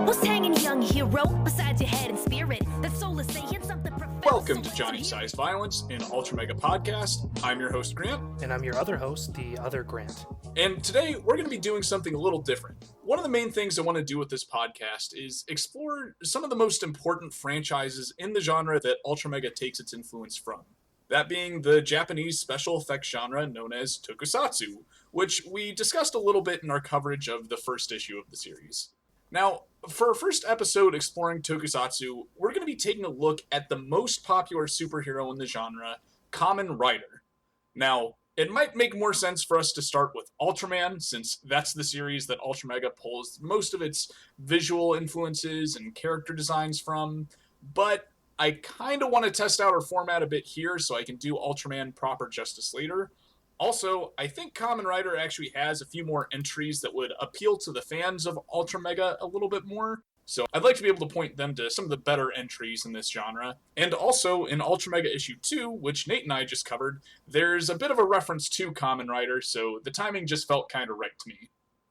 What's hanging, young hero, besides your head and spirit? That soul is saying something profound. Welcome to Johnny Size Violence, an UltraMega podcast. I'm your host, Grant. And I'm your other host, the other Grant. And today, we're going to be doing something a little different. One of the main things I want to do with this podcast is explore some of the most important franchises in the genre that UltraMega takes its influence from. That being the Japanese special effects genre known as Tokusatsu, which we discussed a little bit in our coverage of the first issue of the series. Now, for our first episode exploring Tokusatsu, we're going to be taking a look at the most popular superhero in the genre, Kamen Rider. Now, it might make more sense for us to start with Ultraman, since that's the series that UltraMega pulls most of its visual influences and character designs from, but I kind of want to test out our format a bit here so I can do Ultraman proper justice later. Also, I think Kamen Rider actually has a few more entries that would appeal to the fans of UltraMega a little bit more, so I'd like to be able to point them to some of the better entries in this genre. And also, in UltraMega issue 2, which Nate and I just covered, there's a bit of a reference to Kamen Rider, so the timing just felt kind of right to me.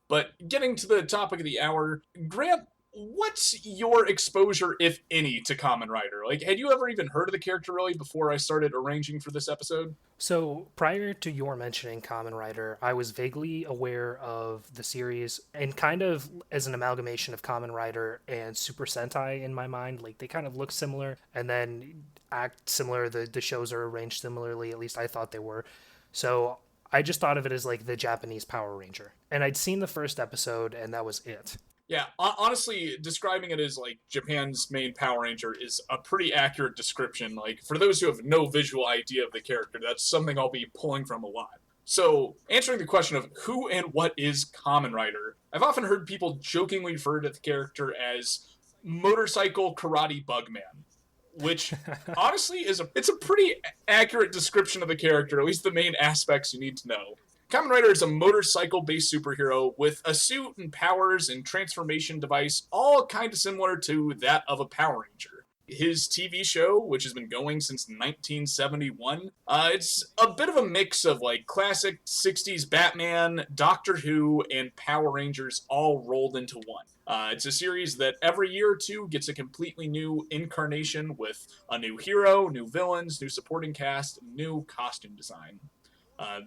But getting to the topic of the hour, Grant, what's your exposure, if any, to Kamen Rider? Like, had you ever even heard of the character, really, before I started arranging for this episode? So, prior to your mentioning Kamen Rider, I was vaguely aware of the series, and kind of as an amalgamation of Kamen Rider and Super Sentai in my mind. Like, they kind of look similar, and then act similar. The shows are arranged similarly, at least I thought they were. So, I just thought of it as, like, the Japanese Power Ranger. And I'd seen the first episode, and that was it. Yeah, honestly, describing it as, like, Japan's main Power Ranger is a pretty accurate description. Like, for those who have no visual idea of the character, that's something I'll be pulling from a lot. So, answering the question of who and what is Kamen Rider, I've often heard people jokingly refer to the character as Motorcycle Karate Bugman, which, honestly, it's a pretty accurate description of the character, at least the main aspects you need to know. Kamen Rider is a motorcycle-based superhero with a suit and powers and transformation device, all kind of similar to that of a Power Ranger. His TV show, which has been going since 1971, it's a bit of a mix of like classic 60s Batman, Doctor Who, and Power Rangers all rolled into one. It's a series that every year or two gets a completely new incarnation with a new hero, new villains, new supporting cast, new costume design.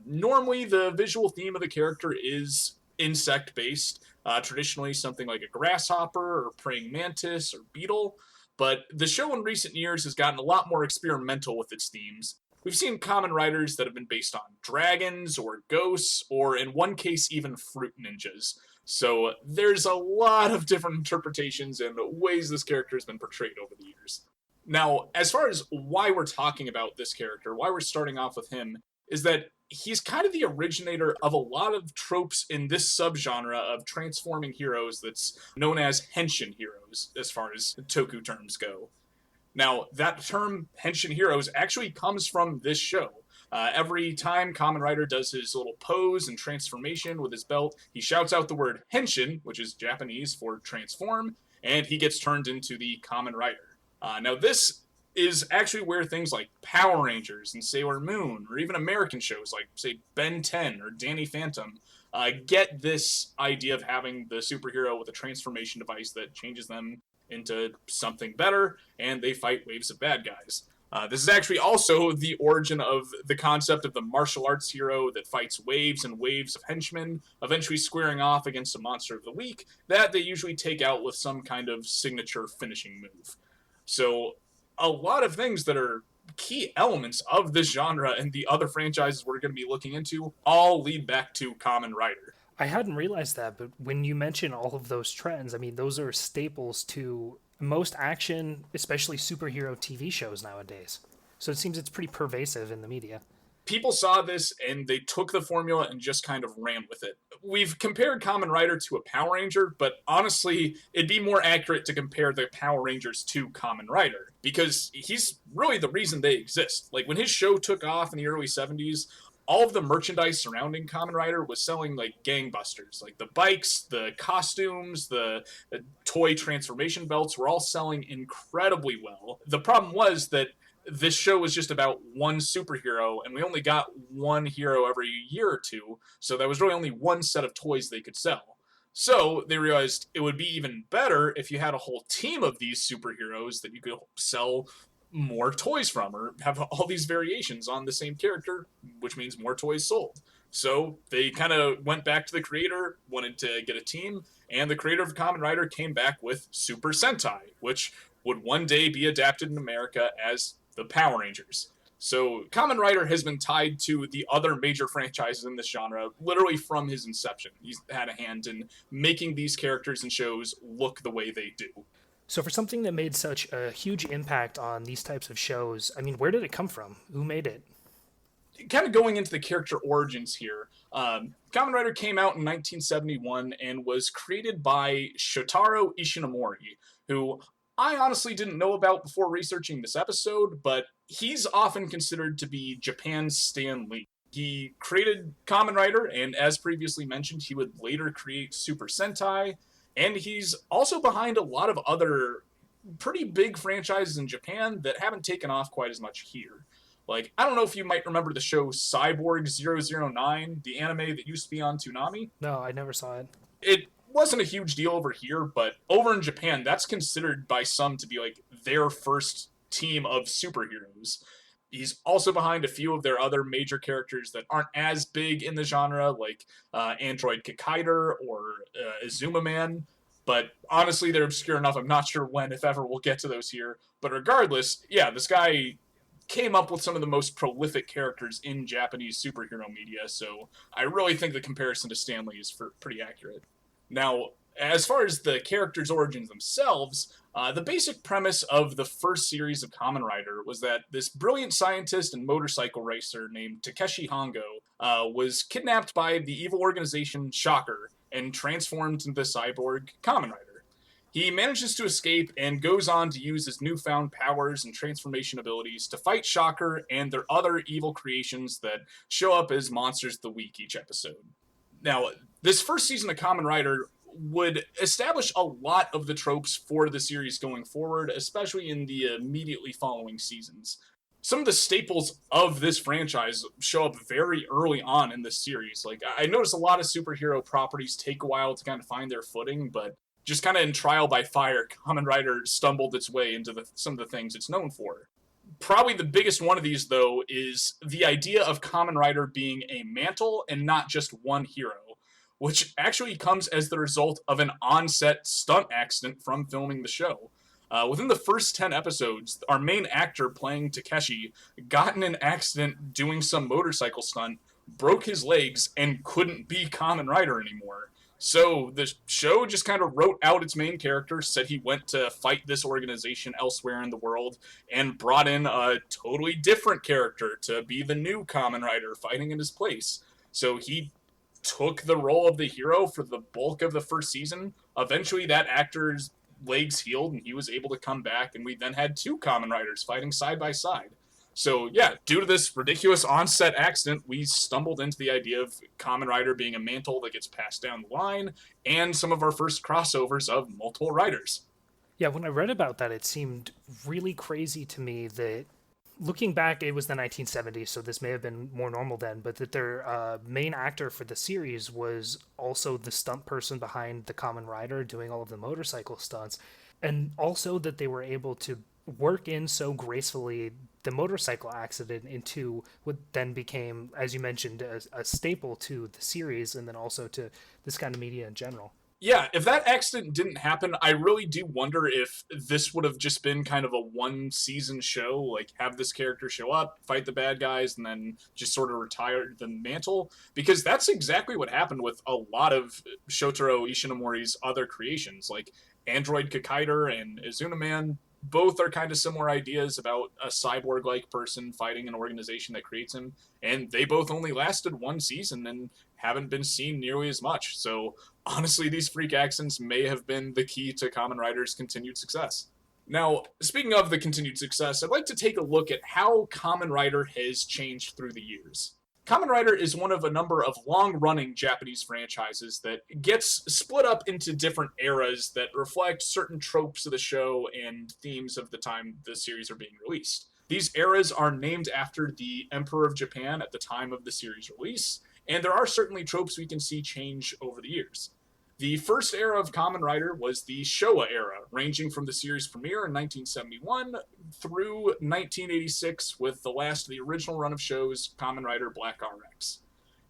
Normally, the visual theme of the character is insect-based, traditionally something like a grasshopper or praying mantis or beetle, but the show in recent years has gotten a lot more experimental with its themes. We've seen Kamen Riders that have been based on dragons or ghosts, or in one case even fruit ninjas. So there's a lot of different interpretations and ways this character has been portrayed over the years. Now, as far as why we're talking about this character, why we're starting off with him, is that he's kind of the originator of a lot of tropes in this subgenre of transforming heroes that's known as henshin heroes, as far as toku terms go. Now, that term, henshin heroes, actually comes from this show. Every time Kamen Rider does his little pose and transformation with his belt, he shouts out the word henshin, which is Japanese for transform, and he gets turned into the Kamen Rider. Now, this is actually where things like Power Rangers and Sailor Moon, or even American shows like, say, Ben 10 or Danny Phantom, get this idea of having the superhero with a transformation device that changes them into something better, and they fight waves of bad guys. This is actually also the origin of the concept of the martial arts hero that fights waves and waves of henchmen, eventually squaring off against a monster of the week that they usually take out with some kind of signature finishing move. So, a lot of things that are key elements of this genre and the other franchises we're going to be looking into all lead back to Kamen Rider. I hadn't realized that, but when you mention all of those trends, I mean, those are staples to most action, especially superhero TV shows nowadays. So it seems it's pretty pervasive in the media. People saw this and they took the formula and just kind of ran with it. We've compared Kamen Rider to a Power Ranger, but honestly, it'd be more accurate to compare the Power Rangers to Kamen Rider, because he's really the reason they exist. Like, when his show took off in the early 70s, all of the merchandise surrounding Kamen Rider was selling like gangbusters. Like, the bikes, the costumes, the toy transformation belts were all selling incredibly well. The problem was that this show was just about one superhero, and we only got one hero every year or two, so there was really only one set of toys they could sell. So they realized it would be even better if you had a whole team of these superheroes that you could sell more toys from, or have all these variations on the same character, which means more toys sold. So they kind of went back to the creator, wanted to get a team, and the creator of Kamen Rider came back with Super Sentai, which would one day be adapted in America as the Power Rangers. So Kamen Rider has been tied to the other major franchises in this genre literally from his inception. He's had a hand in making these characters and shows look the way they do. So for something that made such a huge impact on these types of shows, I mean, where did it come from? Who made it? Kind of going into the character origins here, Kamen Rider came out in 1971 and was created by Shotaro Ishinomori, who I honestly didn't know about before researching this episode, but he's often considered to be Japan's Stan Lee. He created Kamen Rider, and as previously mentioned, he would later create Super Sentai, and he's also behind a lot of other pretty big franchises in Japan that haven't taken off quite as much here. Like, I don't know if you might remember the show Cyborg 009, the anime that used to be on Toonami. No, I never saw it. It wasn't a huge deal over here, but over in Japan, that's considered by some to be like their first team of superheroes. He's also behind a few of their other major characters that aren't as big in the genre, like Android Kikaider or Azuma Man. But honestly, they're obscure enough. I'm not sure when, if ever, we'll get to those here. But regardless, yeah, this guy came up with some of the most prolific characters in Japanese superhero media, so I really think the comparison to Stan Lee is pretty accurate. Now, as far as the characters' origins themselves, the basic premise of the first series of Kamen Rider was that this brilliant scientist and motorcycle racer named Takeshi Hongo was kidnapped by the evil organization Shocker and transformed into the cyborg Kamen Rider. He manages to escape and goes on to use his newfound powers and transformation abilities to fight Shocker and their other evil creations that show up as monsters of the week each episode. Now, this first season of Kamen Rider would establish a lot of the tropes for the series going forward, especially in the immediately following seasons. Some of the staples of this franchise show up very early on in this series. Like, I noticed a lot of superhero properties take a while to kind of find their footing, but just kind of in trial by fire, Kamen Rider stumbled its way into some of the things it's known for. Probably the biggest one of these, though, is the idea of Kamen Rider being a mantle and not just one hero, which actually comes as the result of an on-set stunt accident from filming the show. Within the first 10 episodes, our main actor playing Takeshi got in an accident doing some motorcycle stunt, broke his legs, and couldn't be Kamen Rider anymore. So the show just kind of wrote out its main character, said he went to fight this organization elsewhere in the world, and brought in a totally different character to be the new Kamen Rider fighting in his place. So he took the role of the hero for the bulk of the first season. Eventually that actor's legs healed and he was able to come back, and we then had two Kamen Riders fighting side by side. So yeah, due to this ridiculous on-set accident, we stumbled into the idea of Kamen Rider being a mantle that gets passed down the line, and some of our first crossovers of multiple riders. Yeah, when I read about that, it seemed really crazy to me that, looking back, it was the 1970s, so this may have been more normal then, but that their main actor for the series was also the stunt person behind the Kamen Rider doing all of the motorcycle stunts, and also that they were able to work in so gracefully the motorcycle accident into what then became, as you mentioned, a staple to the series and then also to this kind of media in general. Yeah, if that accident didn't happen, I really do wonder if this would have just been kind of a one-season show, like have this character show up, fight the bad guys, and then just sort of retire the mantle, because that's exactly what happened with a lot of Shotaro Ishinomori's other creations, like Android Kikaider and Azuna Man. Both are kind of similar ideas about a cyborg-like person fighting an organization that creates him, and they both only lasted one season and haven't been seen nearly as much. So honestly, these freak accidents may have been the key to Kamen Rider's continued success. Now, speaking of the continued success, I'd like to take a look at how Kamen Rider has changed through the years. Kamen Rider is one of a number of long-running Japanese franchises that gets split up into different eras that reflect certain tropes of the show and themes of the time the series are being released. These eras are named after the Emperor of Japan at the time of the series release, and there are certainly tropes we can see change over the years. The first era of Kamen Rider was the Showa era, ranging from the series premiere in 1971 through 1986, with the last of the original run of shows, Kamen Rider Black RX.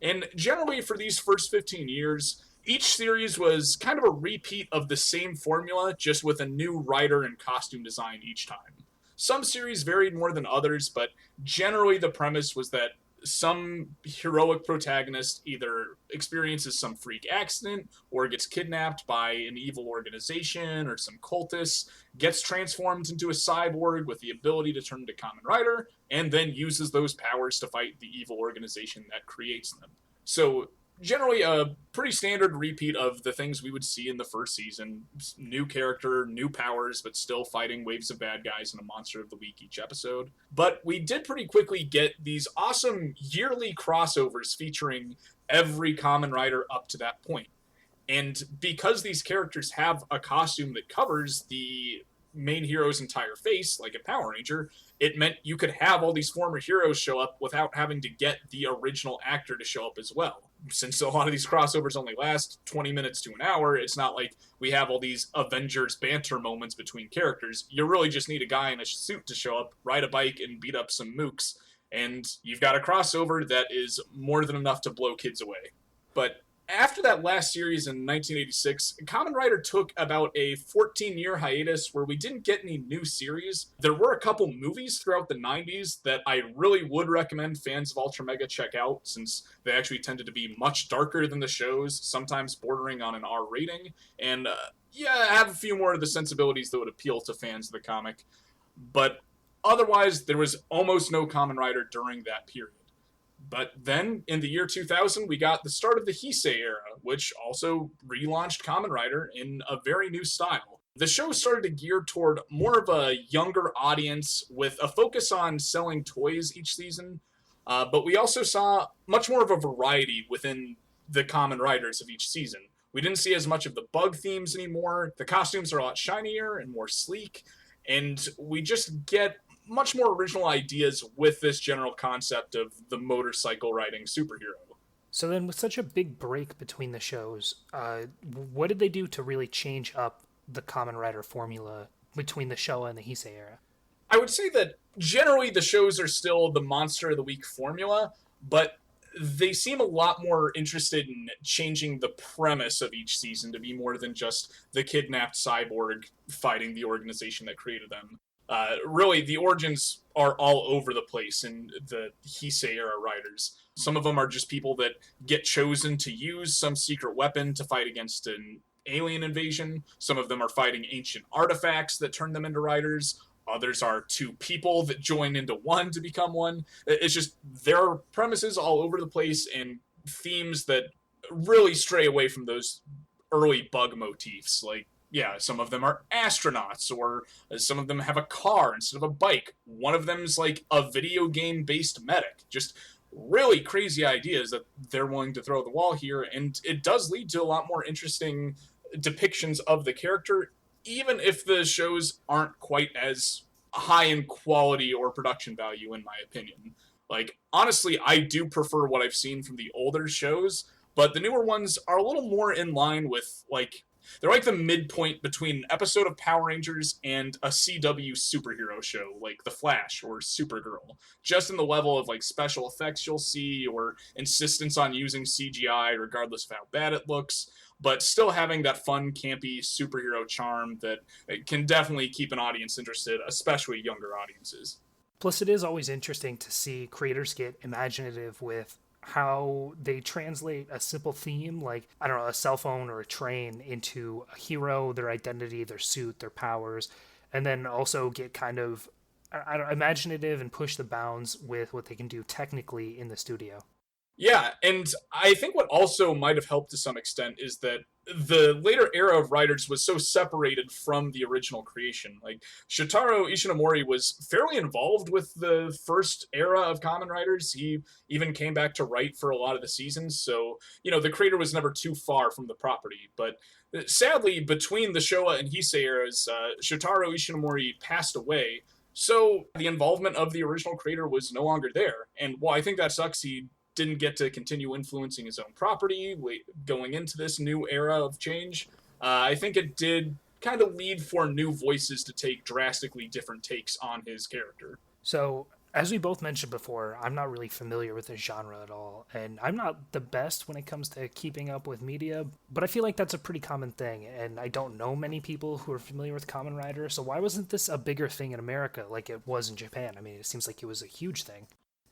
And generally, for these first 15 years, each series was kind of a repeat of the same formula, just with a new writer and costume design each time. Some series varied more than others, but generally the premise was that some heroic protagonist either experiences some freak accident or gets kidnapped by an evil organization or some cultists, gets transformed into a cyborg with the ability to turn into Kamen Rider, and then uses those powers to fight the evil organization that creates them. So generally a pretty standard repeat of the things we would see in the first season. New character, new powers, but still fighting waves of bad guys in a Monster of the Week each episode. But we did pretty quickly get these awesome yearly crossovers featuring every Kamen Rider up to that point. And because these characters have a costume that covers the main hero's entire face, like a Power Ranger, it meant you could have all these former heroes show up without having to get the original actor to show up as well. Since a lot of these crossovers only last 20 minutes to an hour, it's not like we have all these Avengers banter moments between characters. You really just need a guy in a suit to show up, ride a bike, and beat up some mooks, and you've got a crossover that is more than enough to blow kids away. But after that last series in 1986, Kamen Rider took about a 14-year hiatus where we didn't get any new series. There were a couple movies throughout the 90s that I really would recommend fans of UltraMega check out, since they actually tended to be much darker than the shows, sometimes bordering on an R rating, and have a few more of the sensibilities that would appeal to fans of the comic. But otherwise, there was almost no Kamen Rider during that period. But then, in the year 2000, we got the start of the Heisei era, which also relaunched Kamen Rider in a very new style. The show started to gear toward more of a younger audience with a focus on selling toys each season, but we also saw much more of a variety within the Kamen Riders of each season. We didn't see as much of the bug themes anymore, the costumes are a lot shinier and more sleek, and we just get much more original ideas with this general concept of the motorcycle riding superhero. So then, with such a big break between the shows, what did they do to really change up the Kamen Rider formula between the Showa and the Heisei era? I would say that generally the shows are still the Monster of the Week formula, but they seem a lot more interested in changing the premise of each season to be more than just the kidnapped cyborg fighting the organization that created them. Really, the origins are all over the place in the Heisei era riders. Some of them are just people that get chosen to use some secret weapon to fight against an alien invasion. Some of them are fighting ancient artifacts that turn them into riders. Others are two people that join into one to become one. It's just, there are premises all over the place and themes that really stray away from those early bug motifs, like, yeah, some of them are astronauts, or some of them have a car instead of a bike. One of them is like a video game-based medic. Just really crazy ideas that they're willing to throw at the wall here, and it does lead to a lot more interesting depictions of the character, even if the shows aren't quite as high in quality or production value, in my opinion. Like, honestly, I do prefer what I've seen from the older shows, but the newer ones are a little more in line with, like, they're like the midpoint between an episode of Power Rangers and a CW superhero show, like The Flash or Supergirl. Just in the level of, like, special effects you'll see, or insistence on using CGI regardless of how bad it looks, but still having that fun, campy superhero charm that can definitely keep an audience interested, especially younger audiences. Plus, it is always interesting to see creators get imaginative with how they translate a simple theme, like, I don't know, a cell phone or a train, into a hero, their identity, their suit, their powers, and then also get kind of imaginative and push the bounds with what they can do technically in the studio. Yeah, and I think what also might have helped to some extent is that the later era of writers was so separated from the original creation. Like, Shotaro Ishinomori was fairly involved with the first era of Kamen Riders. He even came back to write for a lot of the seasons, so, you know, the creator was never too far from the property. But sadly, between the Showa and Heisei eras, Shotaro Ishinomori passed away, So the involvement of the original creator was no longer there. And while I think that sucks, he didn't get to continue influencing his own property going into this new era of change. I think it did kind of lead for new voices to take drastically different takes on his character. So, as we both mentioned before, I'm not really familiar with this genre at all, and I'm not the best when it comes to keeping up with media, but I feel like that's a pretty common thing, and I don't know many people who are familiar with Kamen Rider, so why wasn't this a bigger thing in America like it was in Japan? I mean, it seems like it was a huge thing.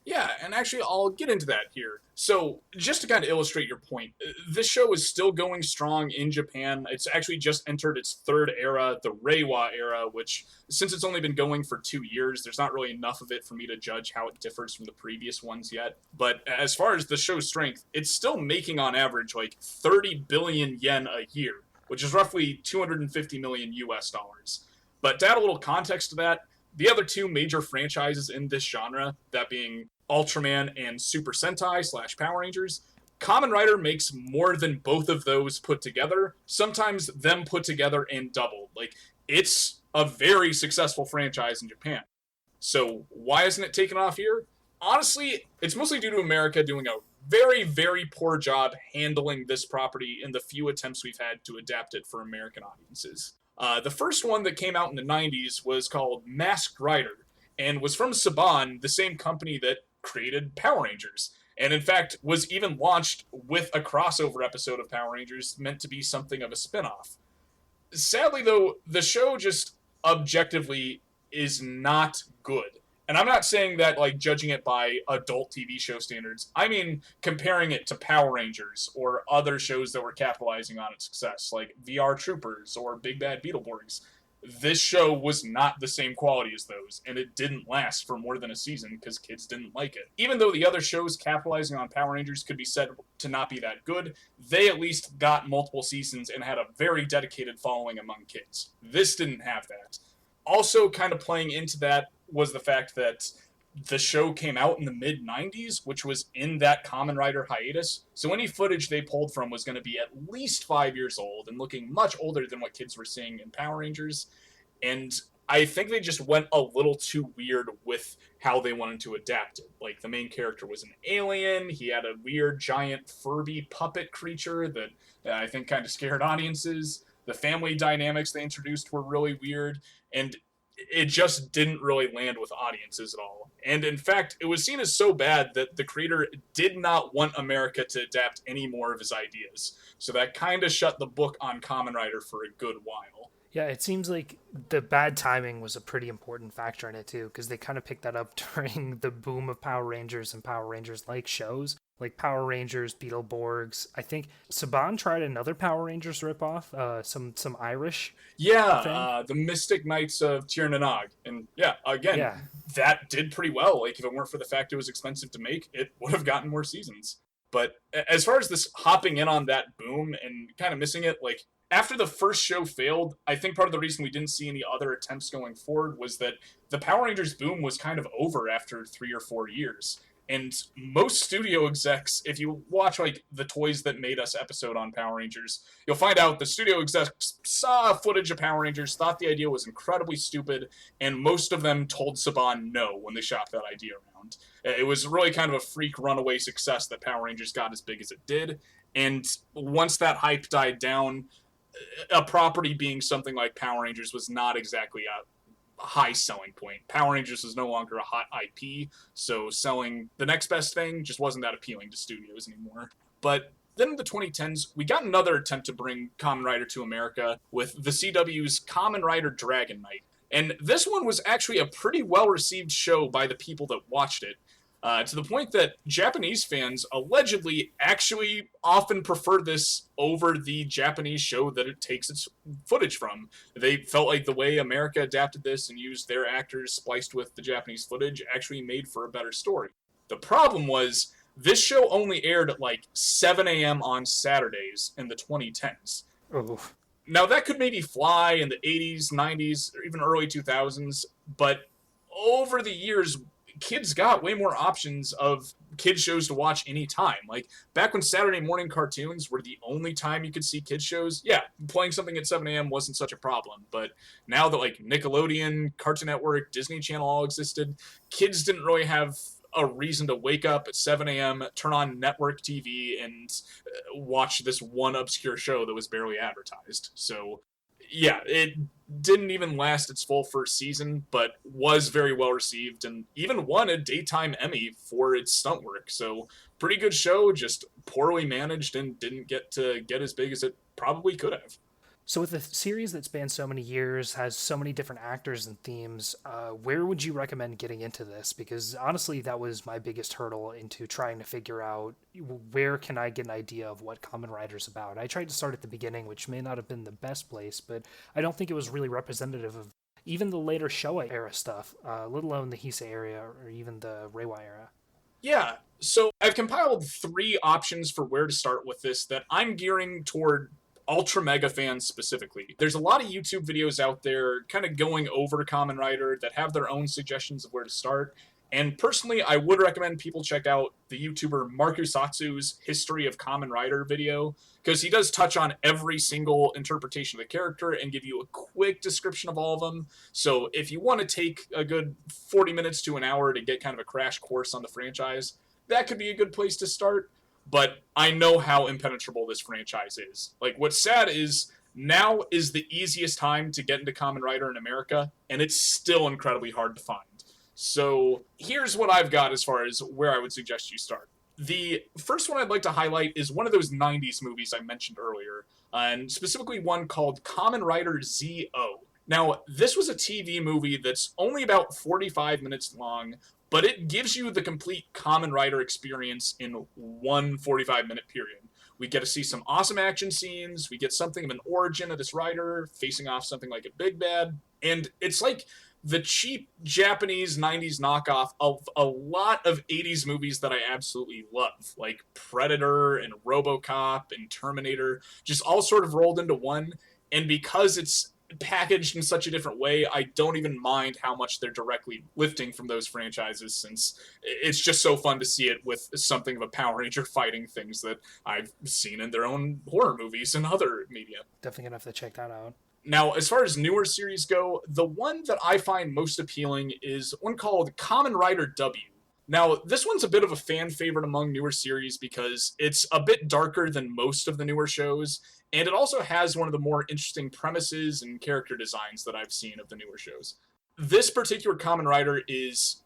Yeah, and actually, I'll get into that here. So, just to kind of illustrate your point, this show is still going strong in Japan. It's actually just entered its third era, the Reiwa era, which, since it's only been going for 2 years, there's not really enough of it for me to judge how it differs from the previous ones yet. But as far as the show's strength, it's still making on average like 30 billion yen a year, which is roughly 250 million US dollars. But to add a little context to that, the other two major franchises in this genre, that being Ultraman and Super Sentai / Power Rangers, Kamen Rider makes more than both of those put together, sometimes them put together and doubled. Like, it's a very successful franchise in Japan. So why isn't it taken off here? Honestly, it's mostly due to America doing a very, very poor job handling this property in the few attempts we've had to adapt it for American audiences. The first one that came out in the 90s was called Masked Rider, and was from Saban, the same company that created Power Rangers. And in fact, was even launched with a crossover episode of Power Rangers meant to be something of a spin-off. Sadly, though, the show just objectively is not good. And I'm not saying that, like, judging it by adult TV show standards. I mean comparing it to Power Rangers or other shows that were capitalizing on its success, like VR Troopers or Big Bad Beetleborgs. This show was not the same quality as those, and it didn't last for more than a season because kids didn't like it. Even though the other shows capitalizing on Power Rangers could be said to not be that good, they at least got multiple seasons and had a very dedicated following among kids. This didn't have that. Also, kind of playing into that was the fact that the show came out in the mid-90s, which was in that Kamen Rider hiatus, so any footage they pulled from was going to be at least 5 years old and looking much older than what kids were seeing in Power Rangers, and I think they just went a little too weird with how they wanted to adapt it. Like, the main character was an alien, he had a weird giant Furby puppet creature that I think kind of scared audiences, the family dynamics they introduced were really weird, and it just didn't really land with audiences at all. And in fact, it was seen as so bad that the creator did not want America to adapt any more of his ideas. So that kind of shut the book on Kamen Rider for a good while. Yeah, it seems like the bad timing was a pretty important factor in it too, because they kind of picked that up during the boom of Power Rangers and Power Rangers-like shows, like Power Rangers, Beetleborgs. I think Saban tried another Power Rangers ripoff, some Irish. Yeah, the Mystic Knights of Tir na Nog. And yeah, again, that did pretty well. Like, if it weren't for the fact it was expensive to make, it would have gotten more seasons. But as far as this hopping in on that boom and kind of missing it, like, after the first show failed, I think part of the reason we didn't see any other attempts going forward was that the Power Rangers boom was kind of over after 3 or 4 years. And most studio execs, if you watch, like, the Toys That Made Us episode on Power Rangers, you'll find out the studio execs saw footage of Power Rangers, thought the idea was incredibly stupid, and most of them told Saban no when they shopped that idea around. It was really kind of a freak runaway success that Power Rangers got as big as it did, and once that hype died down, a property being something like Power Rangers was not exactly a high selling point. Power Rangers was no longer a hot IP, so selling the next best thing just wasn't that appealing to studios anymore. But then in the 2010s, we got another attempt to bring Kamen Rider to America with the CW's Kamen Rider Dragon Knight. And this one was actually a pretty well-received show by the people that watched it, to the point that Japanese fans allegedly actually often prefer this over the Japanese show that it takes its footage from. They felt like the way America adapted this and used their actors spliced with the Japanese footage actually made for a better story. The problem was, this show only aired at like 7 a.m. on Saturdays in the 2010s. Oh. Now, that could maybe fly in the 80s, 90s, or even early 2000s, but over the years, kids got way more options of kid shows to watch anytime. Like, back when Saturday morning cartoons were the only time you could see kid shows, yeah, playing something at 7 a.m. wasn't such a problem. But now that, like, Nickelodeon, Cartoon Network, Disney Channel all existed, kids didn't really have a reason to wake up at 7 a.m., turn on network TV, and watch this one obscure show that was barely advertised. So, yeah, it didn't even last its full first season, but was very well received and even won a daytime Emmy for its stunt work. So, pretty good show, just poorly managed and didn't get as big as it probably could have. So with a series that spans so many years, has so many different actors and themes, where would you recommend getting into this? Because honestly, that was my biggest hurdle into trying to figure out where can I get an idea of what Kamen Rider's about. I tried to start at the beginning, which may not have been the best place, but I don't think it was really representative of even the later Showa era stuff, let alone the Heisei era or even the Reiwa era. Yeah, so I've compiled 3 options for where to start with this that I'm gearing toward UltraMega fans specifically. There's a lot of YouTube videos out there kind of going over Kamen Rider that have their own suggestions of where to start. And personally, I would recommend people check out the YouTuber Markusatsu's History of Kamen Rider video, because he does touch on every single interpretation of the character and give you a quick description of all of them. So if you want to take a good 40 minutes to an hour to get kind of a crash course on the franchise, that could be a good place to start. But I know how impenetrable this franchise is. Like, what's sad is now is the easiest time to get into Kamen Rider in America, and it's still incredibly hard to find. So here's what I've got as far as where I would suggest you start. The first one I'd like to highlight is one of those 90s movies I mentioned earlier, and specifically one called Kamen Rider Z-O. Now, this was a TV movie that's only about 45 minutes long, but it gives you the complete Kamen Rider experience in one 45-minute period. We get to see some awesome action scenes, we get something of an origin of this rider, facing off something like a big bad, and it's like the cheap Japanese 90s knockoff of a lot of 80s movies that I absolutely love, like Predator and RoboCop and Terminator, just all sort of rolled into one, and because it's packaged in such a different way, I don't even mind how much they're directly lifting from those franchises, since it's just so fun to see it with something of a Power Ranger fighting things that I've seen in their own horror movies and other media. Definitely gonna have to check that out. Now, as far as newer series go, the one that I find most appealing is one called Kamen Rider W. Now, this one's a bit of a fan favorite among newer series because it's a bit darker than most of the newer shows, and it also has one of the more interesting premises and character designs that I've seen of the newer shows. This particular Kamen Rider is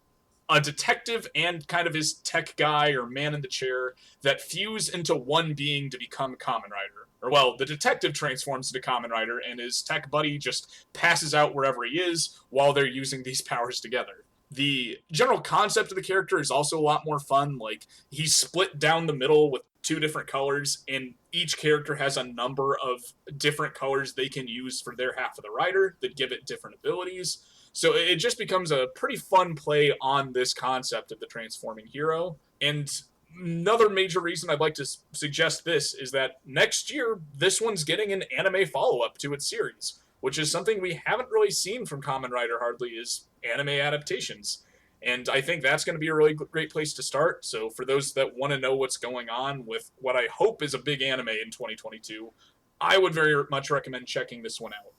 a detective and kind of his tech guy or man in the chair that fuse into one being to become Kamen Rider. Or, well, the detective transforms into Kamen Rider, and his tech buddy just passes out wherever he is while they're using these powers together. The general concept of the character is also a lot more fun. Like, he's split down the middle with 2 different colors, and each character has a number of different colors they can use for their half of the rider that give it different abilities. So it just becomes a pretty fun play on this concept of the transforming hero. And another major reason I'd like to suggest this is that next year, this one's getting an anime follow-up to its series, which is something we haven't really seen from Kamen Rider hardly, is anime adaptations. And I think that's going to be a really great place to start. So for those that want to know what's going on with what I hope is a big anime in 2022, I would very much recommend checking this one out.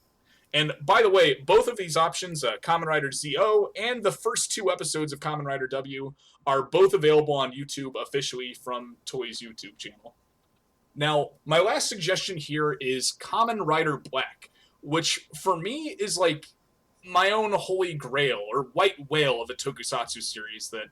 And by the way, both of these options, Kamen Rider Z-O and the first 2 episodes of Kamen Rider W, are both available on YouTube officially from Toei's YouTube channel. Now, my last suggestion here is Kamen Rider Black, which for me is like my own holy grail or white whale of a tokusatsu series that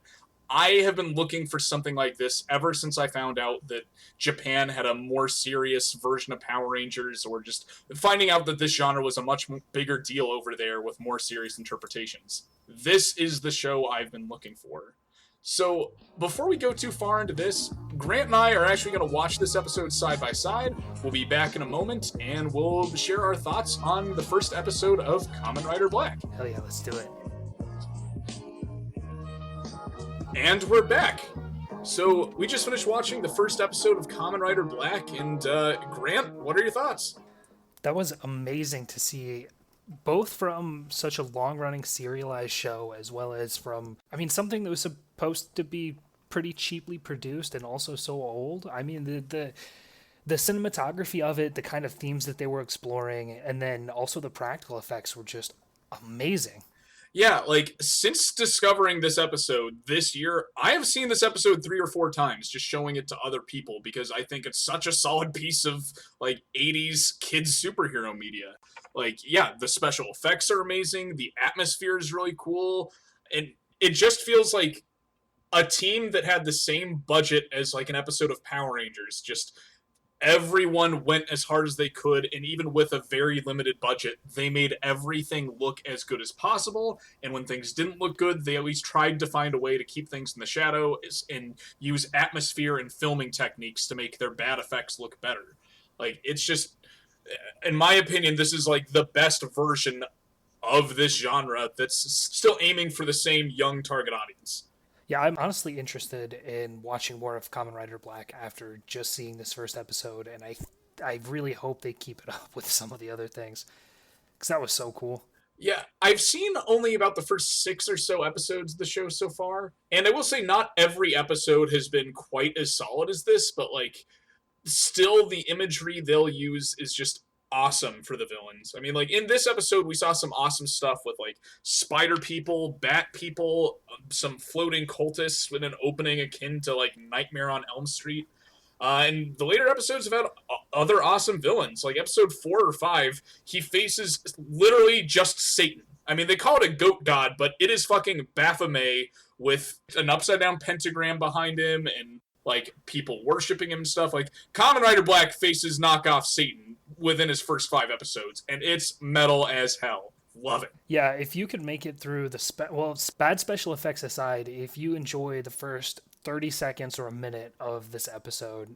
I have been looking for something like this ever since I found out that Japan had a more serious version of Power Rangers, or just finding out that this genre was a much bigger deal over there with more serious interpretations. This is the show I've been looking for. So, before we go too far into this, Grant and I are actually going to watch this episode side by side. We'll be back in a moment, and we'll share our thoughts on the first episode of Kamen Rider Black. Hell yeah, let's do it. And we're back. So, we just finished watching the first episode of Kamen Rider Black, and Grant, what are your thoughts? That was amazing to see both from such a long-running serialized show as well as from, I mean, something that was supposed to be pretty cheaply produced and also so old. I mean, the cinematography of it, the kind of themes that they were exploring, and then also the practical effects were just amazing. Yeah, like since discovering this episode this year, I have seen this episode 3 or 4 times, just showing it to other people because I think it's such a solid piece of like 80s kids superhero media. Like, yeah, the special effects are amazing, the atmosphere is really cool, and it just feels like a team that had the same budget as like an episode of Power Rangers, just everyone went as hard as they could, and even with a very limited budget, they made everything look as good as possible. And when things didn't look good, they at least tried to find a way to keep things in the shadow and use atmosphere and filming techniques to make their bad effects look better. Like, it's just, in my opinion, this is like the best version of this genre that's still aiming for the same young target audience. Yeah, I'm honestly interested in watching more of Kamen Rider Black after just seeing this first episode, and I really hope they keep it up with some of the other things, because that was so cool. Yeah, I've seen only about the first 6 or so episodes of the show so far, and I will say not every episode has been quite as solid as this, but like still the imagery they'll use is just awesome for the villains. I mean, like in this episode, we saw some awesome stuff with like spider people, bat people, some floating cultists with an opening akin to like Nightmare on Elm Street. And the later episodes have had other awesome villains. Like episode 4 or 5, he faces literally just Satan. I mean, they call it a goat god, but it is fucking Baphomet with an upside down pentagram behind him and like people worshiping him and stuff. Like Kamen Rider Black faces knockoff Satan within his first 5 episodes, and it's metal as hell. Love it. Yeah, if you could make it through bad special effects aside, if you enjoy the first 30 seconds or a minute of this episode,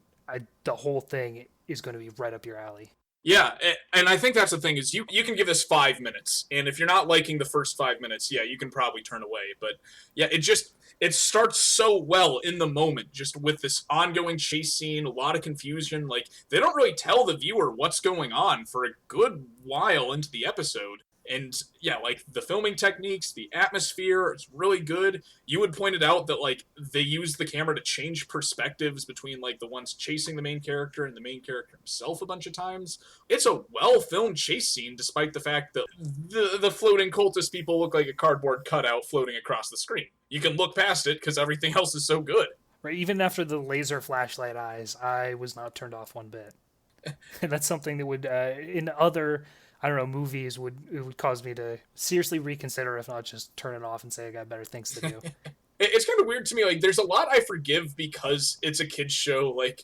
the whole thing is going to be right up your alley. Yeah, and I think that's the thing is you can give this 5 minutes, and if you're not liking the first 5 minutes, yeah, you can probably turn away. But yeah, it starts so well in the moment, just with this ongoing chase scene, a lot of confusion. Like they don't really tell the viewer what's going on for a good while into the episode. And yeah, like the filming techniques, the atmosphere, it's really good. You had pointed out that like they use the camera to change perspectives between like the ones chasing the main character and the main character himself a bunch of times. It's a well-filmed chase scene, despite the fact that the floating cultist people look like a cardboard cutout floating across the screen. You can look past it because everything else is so good. Right, even after the laser flashlight eyes, I was not turned off one bit. And that's something that would, in other, I don't know, movies would cause me to seriously reconsider, if not just turn it off and say I got better things to do. It's kind of weird to me. Like, there's a lot I forgive because it's a kid's show. Like,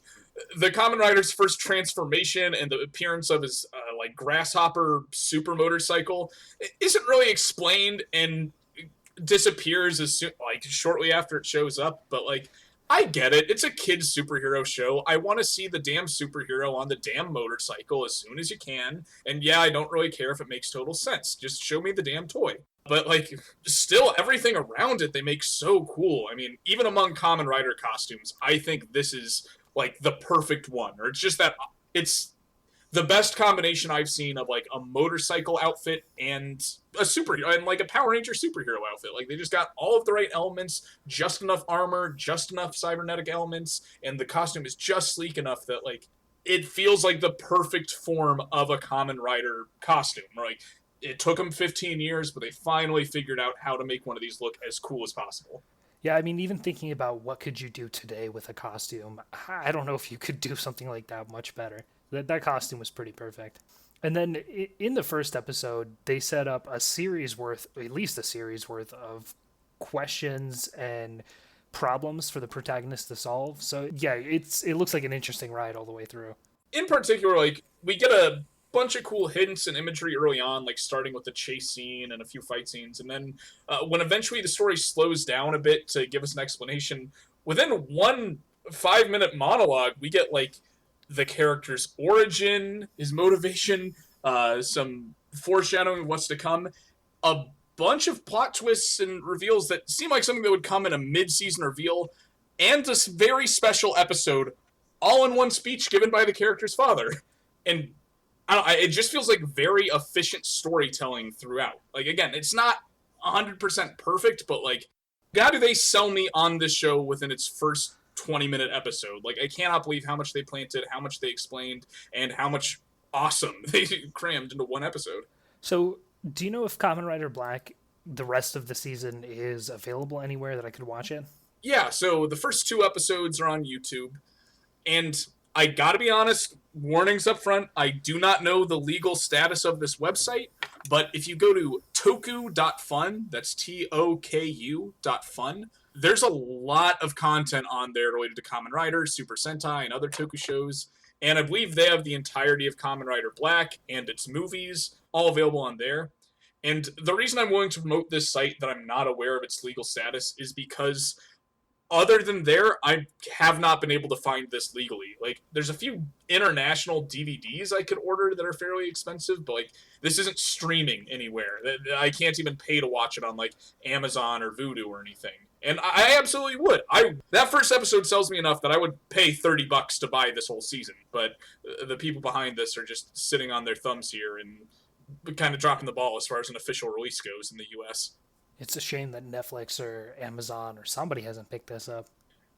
the Kamen Rider's first transformation and the appearance of his, like, grasshopper super motorcycle isn't really explained and disappears as soon, like, shortly after it shows up. But, like, I get it. It's a kid's superhero show. I want to see the damn superhero on the damn motorcycle as soon as you can. And yeah, I don't really care if it makes total sense. Just show me the damn toy. But, like, still, everything around it they make so cool. I mean, even among Kamen Rider costumes, I think this is, like, the perfect one. Or it's just that it's the best combination I've seen of, like, a motorcycle outfit and a superhero, and, like, a Power Ranger superhero outfit. Like, they just got all of the right elements, just enough armor, just enough cybernetic elements, and the costume is just sleek enough that, like, it feels like the perfect form of a Kamen Rider costume. Like, it took them 15 years, but they finally figured out how to make one of these look as cool as possible. Yeah, I mean, even thinking about what could you do today with a costume, I don't know if you could do something like that much better. That costume was pretty perfect. And then in the first episode, they set up a series worth, at least a series worth of questions and problems for the protagonist to solve. So yeah, it looks like an interesting ride all the way through. In particular, like, we get a bunch of cool hints and imagery early on, like starting with the chase scene and a few fight scenes, and then when eventually the story slows down a bit to give us an explanation, within one 5-minute monologue, we get like the character's origin, his motivation, some foreshadowing of what's to come, a bunch of plot twists and reveals that seem like something that would come in a mid-season reveal, and this very special episode, all in one speech given by the character's father. And I don't know, it just feels like very efficient storytelling throughout. Like, again, it's not 100% perfect, but like, how do they sell me on this show within its first 20-minute episode? Like, I cannot believe how much they planted, how much they explained, and how much awesome they crammed into one episode. So, do you know if Kamen Rider Black, the rest of the season, is available anywhere that I could watch it? Yeah, so the first 2 episodes are on YouTube, and I gotta be honest, warnings up front, I do not know the legal status of this website, but if you go to toku.fun, that's TOKU.fun, there's a lot of content on there related to Kamen Rider, Super Sentai, and other Toku shows, and I believe they have the entirety of Kamen Rider Black and its movies all available on there. And the reason I'm willing to promote this site that I'm not aware of its legal status is because other than there, I have not been able to find this legally. Like, there's a few international DVDs I could order that are fairly expensive, but, like, this isn't streaming anywhere. I can't even pay to watch it on, like, Amazon or Vudu or anything. And I absolutely would. That first episode sells me enough that I would pay $30 to buy this whole season. But the people behind this are just sitting on their thumbs here and kind of dropping the ball as far as an official release goes in the US. It's a shame that Netflix or Amazon or somebody hasn't picked this up.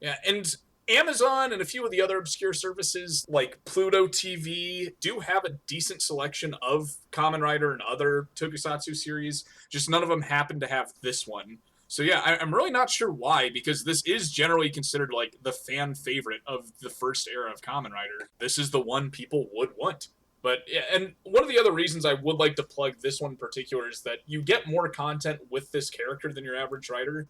Yeah, and Amazon and a few of the other obscure services like Pluto TV do have a decent selection of Kamen Rider and other Tokusatsu series, just none of them happen to have this one. So yeah, I'm really not sure why, because this is generally considered like the fan favorite of the first era of Kamen Rider. This is the one people would want. But, yeah, and one of the other reasons I would like to plug this one in particular is that you get more content with this character than your average writer.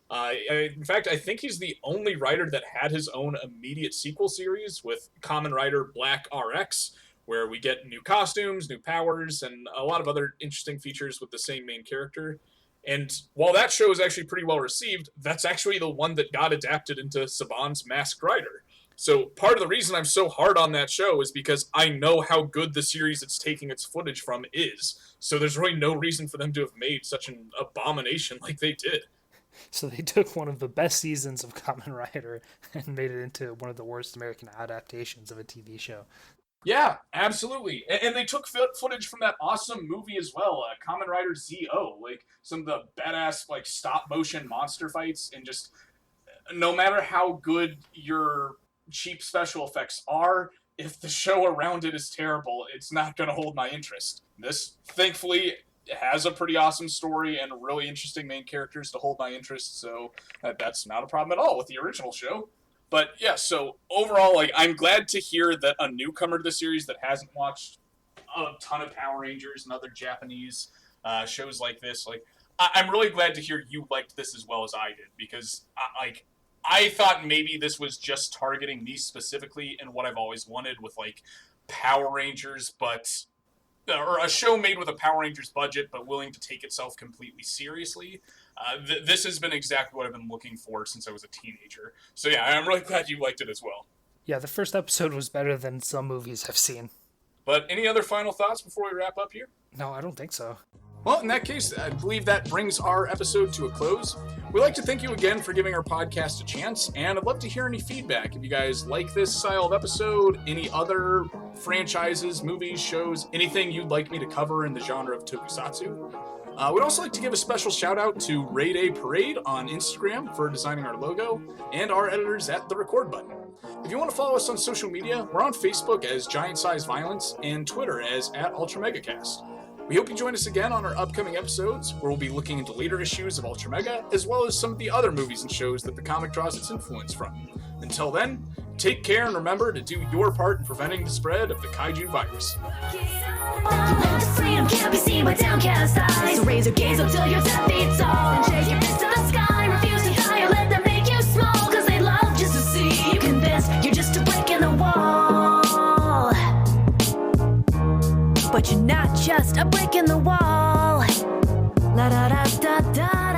In fact, I think he's the only writer that had his own immediate sequel series with Kamen Rider Black RX, where we get new costumes, new powers, and a lot of other interesting features with the same main character. And while that show is actually pretty well received, that's actually the one that got adapted into Saban's Masked Rider. So part of the reason I'm so hard on that show is because I know how good the series it's taking its footage from is. So there's really no reason for them to have made such an abomination like they did. So they took one of the best seasons of Kamen Rider and made it into one of the worst American adaptations of a TV show. Yeah, absolutely. And they took footage from that awesome movie as well, Kamen Rider Z-O. Like, some of the badass, like, stop-motion monster fights, and just, no matter how good your cheap special effects are, if the show around it is terrible, it's not going to hold my interest. This, thankfully, has a pretty awesome story and really interesting main characters to hold my interest, so that's not a problem at all with the original show. But yeah, so overall, like, I'm glad to hear that a newcomer to the series that hasn't watched a ton of Power Rangers and other Japanese shows like this, like, I'm really glad to hear you liked this as well as I did, because I thought maybe this was just targeting me specifically and what I've always wanted with, like, Power Rangers, or a show made with a Power Rangers budget, but willing to take itself completely seriously. This has been exactly what I've been looking for since I was a teenager. So yeah, I'm really glad you liked it as well. Yeah, the first episode was better than some movies I've seen. But any other final thoughts before we wrap up here? No, I don't think so. Well, in that case, I believe that brings our episode to a close. We'd like to thank you again for giving our podcast a chance, and I'd love to hear any feedback. If you guys like this style of episode, any other franchises, movies, shows, anything you'd like me to cover in the genre of Tokusatsu. We'd also like to give a special shout out to Ray Day Parade on Instagram for designing our logo, and our editors at The Record Button. If you want to follow us on social media, we're on Facebook as Giant Size Violence and Twitter as @UltraMegaCast. We hope you join us again on our upcoming episodes, where we'll be looking into later issues of UltraMega, as well as some of the other movies and shows that the comic draws its influence from. Until then, take care and remember to do your part in preventing the spread of the kaiju virus. Freedom can't be seen by downcast eyes. So raise your gaze up till your 10 feet tall and shake your fist to the sky. Refuse to die or let them make you small, cause they love just to see you convinced you're just a brick in the wall. But you're not just a brick in the wall. La da da da da.